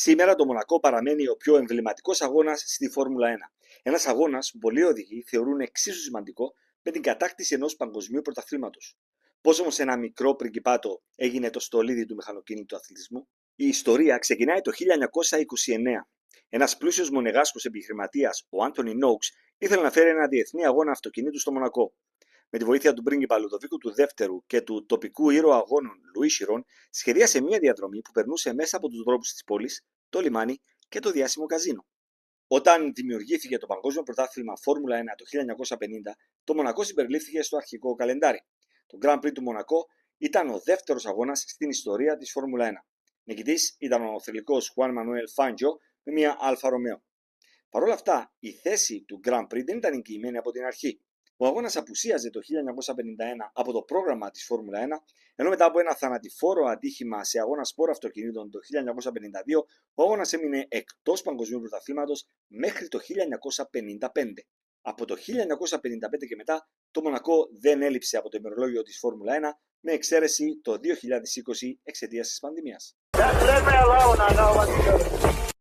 Σήμερα το Μονακό παραμένει ο πιο εμβληματικός αγώνας στη Φόρμουλα 1. Ένας αγώνας που πολλοί οδηγοί θεωρούν εξίσου σημαντικό με την κατάκτηση ενός παγκοσμίου πρωταθλήματος. Πώς όμως ένα μικρό πριγκιπάτο έγινε το στολίδι του μηχανοκίνητου αθλητισμού? Η ιστορία ξεκινάει το 1929. Ένας πλούσιος μονεγάσκος επιχειρηματίας, ο Άντονι Νόουξ, ήθελε να φέρει ένα διεθνή αγώνα αυτοκινήτου στο Μονακό. Με τη βοήθεια του πρίγκιπα Λουδοβίκου του Δεύτερου και του τοπικού ήρωα αγώνων Λουί Σιρόν, σχεδίασε μια διαδρομή που περνούσε μέσα από τους δρόμους της πόλης, το λιμάνι και το διάσημο καζίνο. Όταν δημιουργήθηκε το Παγκόσμιο Πρωτάθλημα Φόρμουλα 1 το 1950, το Μονακό συμπεριλήφθηκε στο αρχικό καλεντάρι. Το Grand Prix του Μονακό ήταν ο δεύτερος αγώνας στην ιστορία της Φόρμουλα 1. Νικητής ήταν ο θρυλικός Χουάν Μανουέλ Φάντζιο με μια Αλφα Ρωμαίο. Παρ' όλα αυτά, η θέση του Grand Prix δεν ήταν εγγυημένη από την αρχή. Ο αγώνας απουσίαζε το 1951 από το πρόγραμμα της Φόρμουλα 1, ενώ μετά από ένα θανατηφόρο ατύχημα σε αγώνα σπόρο αυτοκινήτων το 1952, ο αγώνας έμεινε εκτός παγκοσμίου πρωταθλήματος μέχρι το 1955. Από το 1955 και μετά, το Μονακό δεν έλειψε από το ημερολόγιο της Φόρμουλα 1, με εξαίρεση το 2020 εξαιτίας της πανδημίας.